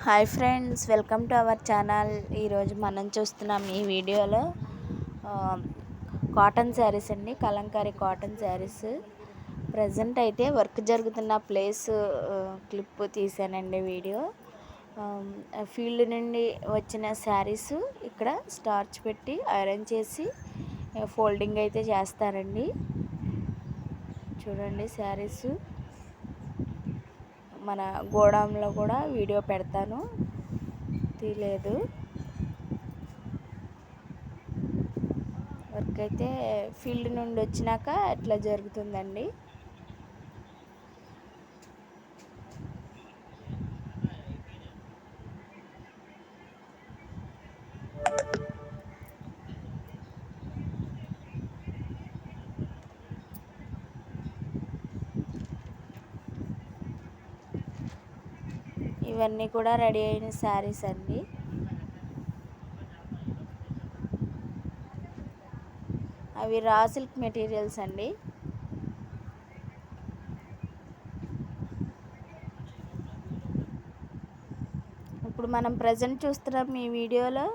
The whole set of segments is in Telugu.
Hi friends, welcome to our channel. ఈరోజు మనం చూస్తున్నాం ఈ వీడియోలో కాటన్ శారీస్ అండి, కలంకారీ కాటన్ శారీస్. ప్రజెంట్ అయితే వర్క్ జరుగుతున్న ప్లేస్ క్లిప్ తీసానండి వీడియో. ఫీల్డ్ నుండి వచ్చిన శారీస్ ఇక్కడ స్టార్చ్ పెట్టి ఐరన్ చేసి ఫోల్డింగ్ అయితే చేస్తారండి. చూడండి శారీస్. మన గోడౌన్లో కూడా వీడియో పెడతాను, తీయలేదు. వర్క్ అయితే ఫీల్డ్ నుండి వచ్చినాక ఎట్లా జరుగుతుందండి. ఇవన్నీ కూడా రెడీ అయిన శారీస్ అండి. అవి రా సిల్క్ మెటీరియల్స్ అండి. ఇప్పుడు మనం ప్రజెంట్ చూస్తున్నాం ఈ వీడియోలో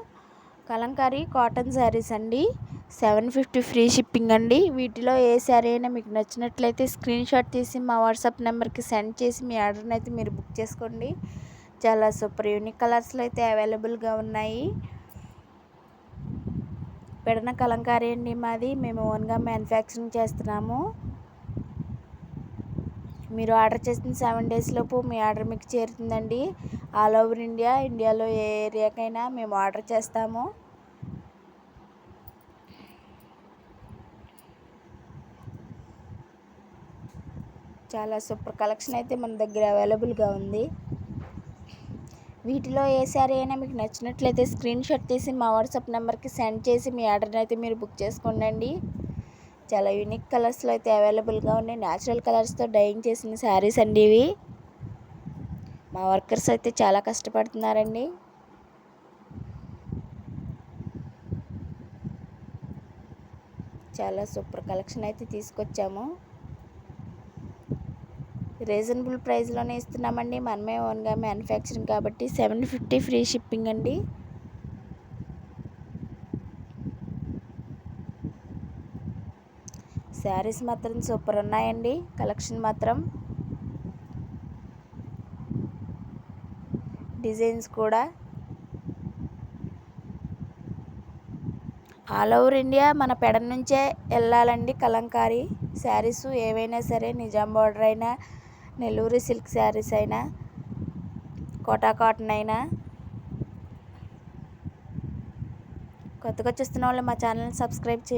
కలంకారీ కాటన్ శారీస్ అండి. 750 ఫ్రీ షిప్పింగ్ అండి. వీటిలో ఏ శారీ అయినా మీకు నచ్చినట్లయితే స్క్రీన్ షాట్ తీసి మా వాట్సాప్ నెంబర్కి సెండ్ చేసి మీ ఆర్డర్ని అయితే మీరు బుక్ చేసుకోండి. చాలా సూపర్ యూనిక్ కలర్స్లో అయితే అవైలబుల్గా ఉన్నాయి. పెడన కలంకారీ అండి మాది. మేము ఓన్గా మ్యానుఫ్యాక్చరింగ్ చేస్తున్నాము. మీరు ఆర్డర్ చేసిన 7 days లోపు మీ ఆర్డర్ మీకు చేరుతుందండి. ఆల్ ఓవర్ ఇండియాలో ఏ ఏరియాకైనా మేము ఆర్డర్ చేస్తాము. చాలా సూపర్ కలెక్షన్ అయితే మన దగ్గర అవైలబుల్గా ఉంది. వీటిలో ఏ శారీ అయినా మీకు నచ్చినట్లయితే స్క్రీన్ షాట్ తీసి మా వాట్సాప్ నెంబర్కి సెండ్ చేసి మీ ఆర్డర్ని అయితే మీరు బుక్ చేసుకోండి. చాలా యూనిక్ కలర్స్లో అయితే అవైలబుల్గా ఉన్నాయి. న్యాచురల్ కలర్స్తో డైయింగ్ చేసిన శారీస్ అండి ఇవి. మా వర్కర్స్ అయితే చాలా కష్టపడుతున్నారండి. చాలా సూపర్ కలెక్షన్ అయితే తీసుకొచ్చాము. రీజనబుల్ ప్రైస్లోనే ఇస్తున్నామండి. మనమే ఓన్గా మ్యానుఫ్యాక్చరింగ్ కాబట్టి 750 ఫ్రీ షిప్పింగ్ అండి. శారీస్ మాత్రం సూపర్ ఉన్నాయండి. కలెక్షన్ మాత్రం, డిజైన్స్ కూడా ఆల్ ఓవర్ ఇండియా మన పెడ నుంచే వెళ్ళాలండి. కలంకారీ శారీస్ ఏవైనా సరే, నిజాం బార్డర్ అయినా, నెల్లూరు సిల్క్ శారీస్ అయినా, కోటా కాటన్ అయినా. కొత్తగా చూస్తున్న వాళ్ళు మా ఛానల్ని సబ్స్క్రైబ్ చేయండి.